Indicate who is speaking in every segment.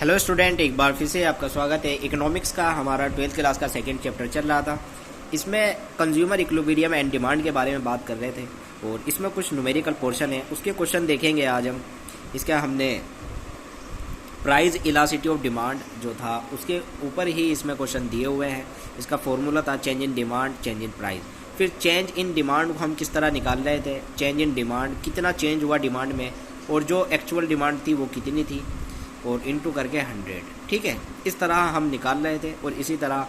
Speaker 1: Hello student, एक बार फिर से आपका स्वागत है। इकोनॉमिक्स का हमारा 12th क्लास का सेकंड चैप्टर चल रहा था। इसमें कंज्यूमर इक्विलिब्रियम एंड डिमांड के बारे में बात कर रहे थे और इसमें कुछ न्यूमेरिकल पोर्शन है, उसके क्वेश्चन देखेंगे आज हम। इसका हमने प्राइस इलास्टिसिटी ऑफ डिमांड जो था उसके ऊपर ही इसमें क्वेश्चन दिए हुए हैं। इसका फॉर्मूला था change in demand, change in price. फिर चेंज इन डिमांड को हम किस तरह निकाल रहे थे, चेंज इन डिमांड कितना चेंज हुआ डिमांड में और जो एक्चुअल डिमांड थी वो कितनी थी और इनटू करके 100। ठीक है, इस तरह हम निकाल रहे थे। और इसी तरह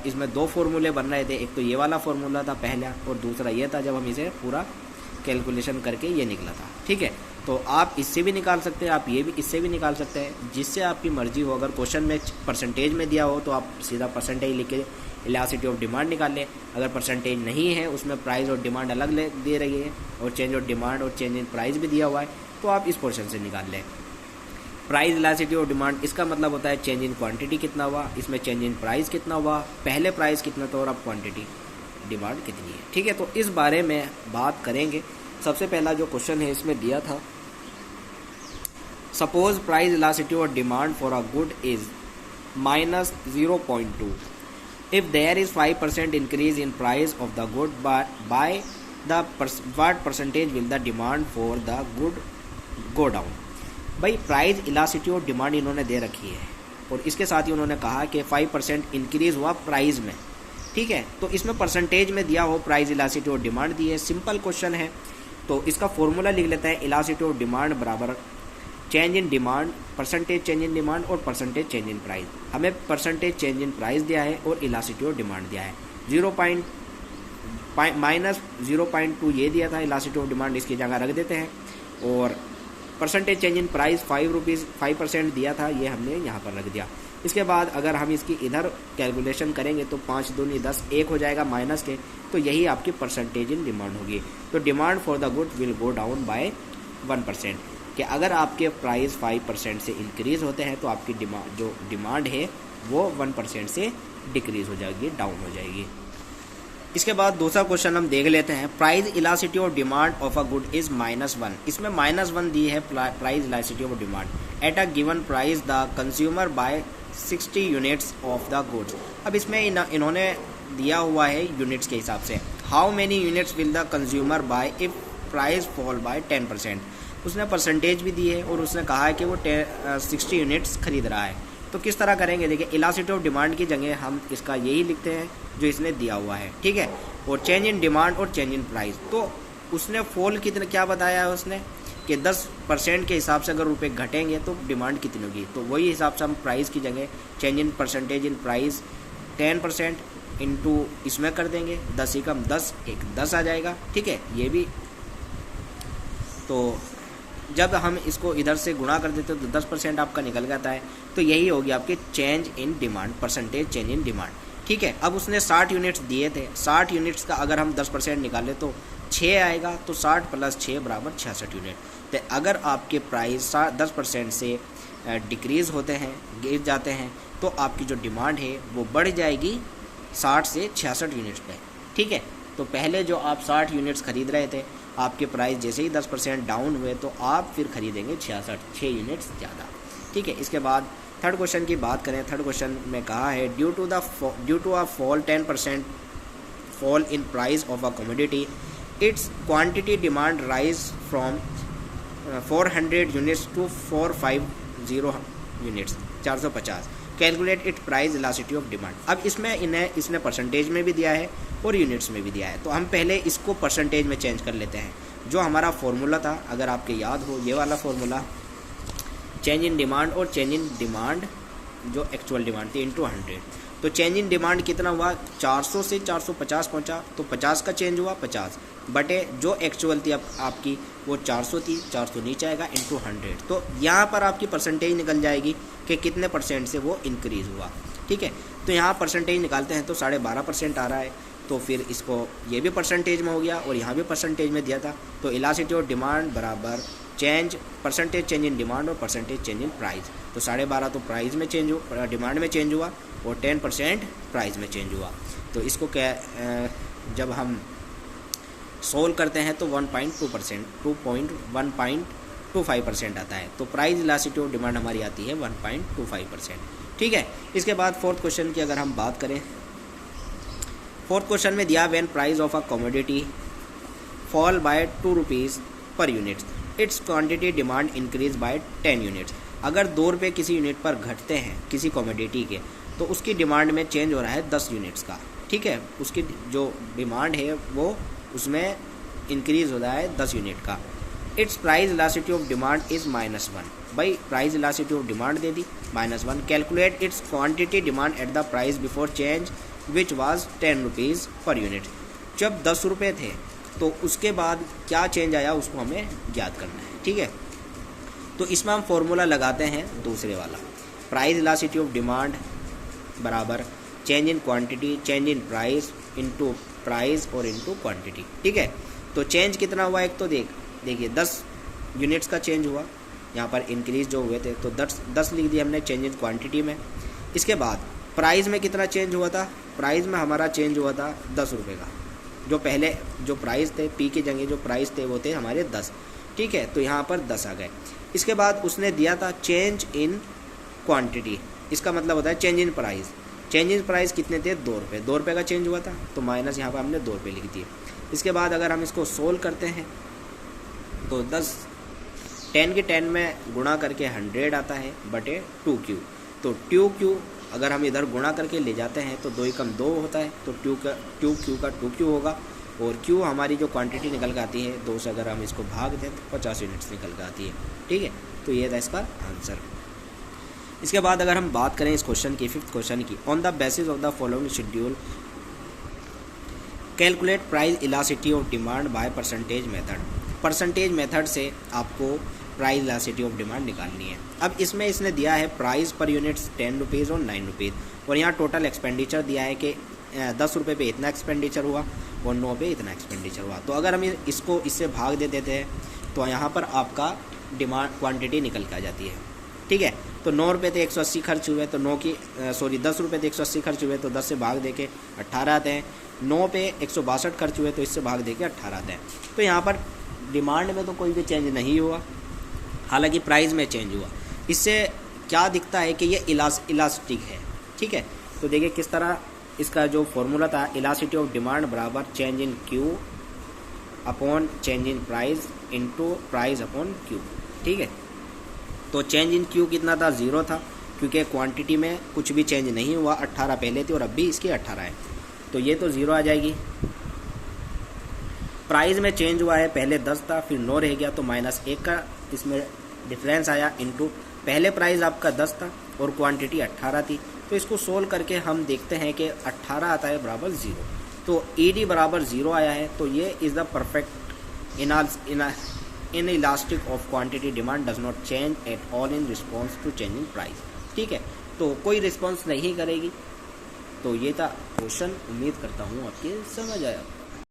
Speaker 1: इसमें दो फार्मूले बन रहे थे, एक तो ये वाला फार्मूला था पहला और दूसरा ये था जब हम इसे पूरा कैलकुलेशन करके ये निकला था। ठीक है, तो आप इससे भी निकाल सकते हैं, आप ये भी इससे भी निकाल सकते हैं, जिससे आपकी मर्जी हो। अगर क्वेश्चन में परसेंटेज में दिया हो तो आप सीधा परसेंटेज लिख के इलास्टिसिटी ऑफ डिमांड निकाल लें। अगर परसेंटेज नहीं है, उसमें प्राइस और डिमांड अलग दे रही है और चेंज ऑफ डिमांड और चेंज इन प्राइस भी दिया हुआ है, तो आप इस पोर्शन से निकाल लें। प्राइस इलास्टिसिटी ऑफ डिमांड, इसका मतलब होता है चेंज इन क्वांटिटी कितना हुआ, इसमें चेंज इन प्राइस कितना हुआ, पहले प्राइस कितना था और अब क्वांटिटी डिमांड कितनी है। ठीक है, तो इस बारे में बात करेंगे। सबसे पहला जो क्वेश्चन है इसमें दिया था, suppose price elasticity of demand for a good is -0.2 if there is 5% increase in price of the good by the what percentage will the demand for the good go down. भाई price elasticity of demand इन्होंने दे रखी है और इसके साथ ही उन्होंने कहा कि 5% इंक्रीज हुआ प्राइस में। ठीक है, तो इसमें परसेंटेज में दिया हो प्राइस इलास्टिसिटी ऑफ डिमांड दी है। सिंपल क्वेश्चन है, तो इसका फॉर्मूला लिख लेते हैं। इलास्टिसिटी ऑफ डिमांड बराबर change in demand, percentage change in demand और परसेंटेज चेंज इन प्राइस। हमें परसेंटेज चेंज इन प्राइस दिया है और इलास्टिसिटी ऑफ डिमांड दिया है। 0.2 ये दिया था इलास्टिसिटी ऑफ डिमांड, इसकी जगह रख देते हैं। और परसेंटेज चेंज इन प्राइस 5% दिया था, ये हमने यहाँ पर रख दिया। इसके बाद अगर हम इसकी इधर कैलकुलेशन करेंगे तो 5 दूनी 10, 1 हो जाएगा माइनस के, तो यही आपकी परसेंटेज इन डिमांड होगी। तो demand for the good will go down by 1%। कि अगर आपके प्राइस 5% से इंक्रीज होते हैं तो आपकी डिमांड है वो 1% से डिक्रीज हो जाएगी, डाउन हो जाएगी। इसके बाद दूसरा क्वेश्चन हम देख लेते हैं। Price elasticity of demand of a good is -1। इसमें -1 दी है price elasticity of demand at a given price the consumer buy 60 units of the goods. अब इसमें इन्होंने दिया हुआ है यूनिट्स के हिसाब से। How many units will the consumer buy if price fall by 10%। उसने परसेंटेज भी दी है और उसने कहा है कि वो 60 यूनिट्स खरीद रहा है। तो किस तरह करेंगे, देखिए इलास्टिसिटी ऑफ डिमांड की जगह हम इसका यही लिखते हैं जो इसने दिया हुआ है। ठीक है, और चेंज इन डिमांड और चेंज इन प्राइस। तो उसने फॉल कितना क्या बताया है उसने कि 10% के हिसाब से अगर रुपए घटेंगे तो डिमांड कितनी होगी। तो वही हिसाब से हम प्राइस की जगह change in percentage in price 10% into इसमें कर देंगे, 10 ही कम 10, 10 आ जाएगा। ठीक है, ये भी। तो जब हम इसको इधर से गुणा कर देते हैं तो 10% आपका निकल जाता है। तो यही होगी आपके change in demand, percentage change in demand. ठीक है, अब उसने 60 यूनिट्स दिए थे। 60 यूनिट्स का अगर हम 10% निकालें तो 6 आएगा, तो 60 + 6 बराबर 66 यूनिट। तो अगर आपके प्राइस 10% से डिक्रीज़ होते हैं, गिर जाते हैं, तो आपकी जो डिमांड है वो बढ़ जाएगी 60 से 66 यूनिट्स पे। ठीक है, तो पहले जो आप 60 यूनिट्स खरीद रहे थे, आपके प्राइस जैसे ही 10% डाउन हुए तो आप फिर खरीदेंगे 6 यूनिट्स ज़्यादा। ठीक है, इसके बाद थर्ड क्वेश्चन की बात करें। थर्ड क्वेश्चन में कहा है due to a fall 10% fall in price of a commodity, its quantity demand rise from 400 units to 450 units, 450। Calculate it price elasticity of demand. अब इसमें इसने परसेंटेज में भी दिया है और यूनिट्स में भी दिया है। तो हम पहले इसको परसेंटेज में चेंज कर लेते हैं। जो हमारा फॉर्मूला था, अगर आपके याद हो, ये वाला फॉर्मूला चेंज इन डिमांड और चेंज इन डिमांड जो एक्चुअल डिमांड थी इंटू 100। तो चेंज इन डिमांड कितना हुआ, 400 से 450 पहुंचा, तो 50 का चेंज हुआ 50 बटे जो एक्चुअल थी आपकी वो 400 थी, 400 नीचे आएगा इंटू 100। तो यहाँ पर आपकी परसेंटेज निकल जाएगी कि कितने % से वो इंक्रीज़ हुआ। ठीक है, तो यहाँ परसेंटेज निकालते हैं तो 12.5% आ रहा है। तो फिर इसको ये भी परसेंटेज में हो गया और यहाँ भी परसेंटेज में दिया था। तो इलास्टिसिटी ऑफ डिमांड बराबर परसेंटेज चेंज इन डिमांड और परसेंटेज चेंज इन प्राइस। तो 12.5 तो प्राइस में चेंज हुआ, डिमांड में चेंज हुआ और 10% प्राइस में चेंज हुआ। तो इसको क्या जब हम सोल्व करते हैं तो 1.2%, 1.25% आता है। तो प्राइस इलास्टिसिटी ऑफ डिमांड हमारी आती है 1.25%। ठीक है। इसके बाद फोर्थ क्वेश्चन की अगर हम बात करें, फोर्थ क्वेश्चन में दिया when price of a commodity fall bye 2 rupees per unit it's quantity demand increase by 10 units. अगर 2 रुपये किसी यूनिट पर घटते हैं किसी कमोडिटी के, तो उसकी डिमांड में चेंज हो रहा है 10 यूनिट्स का। ठीक है, उसकी जो डिमांड है वो उसमें इंक्रीज हो रहा है 10 यूनिट का। It's price elasticity of demand is -1। भाई price elasticity of demand they the -1। Calculate its quantity demand at the price before change which was 10 rupees per unit. जब 10 रुपये थे तो उसके बाद क्या चेंज आया उसको हमें ज्ञात करना है। ठीक है, तो इसमें हम फॉर्मूला लगाते हैं दूसरे वाला, प्राइस इलास्टिसिटी ऑफ डिमांड बराबर change in quantity change in price into price और इनटू क्वांटिटी। ठीक है, तो चेंज कितना हुआ, एक तो देखिए 10 यूनिट्स का चेंज हुआ, यहाँ पर इंक्रीज जो हुए थे तो 10 लिख दिया हमने चेंज इन क्वांटिटी में। इसके बाद प्राइस में कितना चेंज हुआ था, प्राइस में हमारा चेंज हुआ था 10 रुपये का। जो पहले जो प्राइस थे पी की जगह जो प्राइस थे वो थे हमारे 10। ठीक है, तो यहाँ पर 10 आ गए। इसके बाद उसने दिया था चेंज इन क्वांटिटी, इसका मतलब होता है change in price. Change in price कितने थे, 2 रुपये। 2 रुपये का चेंज हुआ था तो माइनस यहाँ पर हमने 2 रुपये लिख दिए। इसके बाद अगर हम इसको सोल्व करते हैं तो 10 के 10 में गुणा करके 100 आता है बटे 2Q। तो 2Q अगर हम इधर गुणा करके ले जाते हैं तो 2 एकम 2 होता है, तो 2Q का 2Q होगा। और Q हमारी जो क्वांटिटी निकल कर आती है 2 से अगर हम इसको भाग दें तो 50 यूनिट्स निकल कर आती है। ठीक है, तो ये था इसका आंसर। इसके बाद अगर हम बात करें इस क्वेश्चन की, फिफ्थ क्वेश्चन की, on the basis of the following schedule calculate price elasticity of demand by percentage method. Percentage method से आपको प्राइस इलास्टिसिटी ऑफ डिमांड निकालनी है। अब इसमें इसने दिया है प्राइस पर यूनिट्स 10 रुपीज़ और 9 रुपीज़, और यहाँ टोटल एक्सपेंडिचर दिया है कि 10 रुपये पे इतना एक्सपेंडिचर हुआ और 9 पे इतना एक्सपेंडिचर हुआ। तो अगर हम इसको इससे भाग दे देते हैं तो यहाँ पर आपका डिमांड क्वांटिटी निकल के आ जाती है। ठीक है, तो 9 रुपये थे 180 खर्च हुए, तो 10 रुपये थे 180 खर्च हुए तो 10 से भाग दे के 18 आते हैं। 9 पे 162 खर्च हुए तो इससे भाग दे के 18 आते हैं। तो यहाँ पर डिमांड में तो कोई भी चेंज नहीं हुआ, हालांकि प्राइस में चेंज हुआ। इससे क्या दिखता है कि ये इलास्टिक है। ठीक है, तो देखिए किस तरह इसका जो फॉर्मूला था, इलास्टिसिटी ऑफ डिमांड बराबर change in Q upon change in price into price upon Q। ठीक है, तो चेंज इन Q कितना था, 0 था, क्योंकि क्वांटिटी में कुछ भी चेंज नहीं हुआ। 18 पहले थी और अब भी इसकी 18 है, तो ये तो 0 आ जाएगी। प्राइस में चेंज हुआ है, पहले 10 था फिर 9 रह गया तो -1 का इसमें डिफरेंस आया, इनटू पहले प्राइस आपका 10 था और क्वांटिटी 18 थी। तो इसको सोल्व करके हम देखते हैं कि 18 आता है बराबर 0, तो ED बराबर 0 आया है। तो ये is the perfect inelastic of quantity demand does not change at all in response to change in price. ठीक है, तो कोई रिस्पॉन्स नहीं करेगी। तो ये था क्वेश्चन, उम्मीद करता हूँ आपके समझ आया।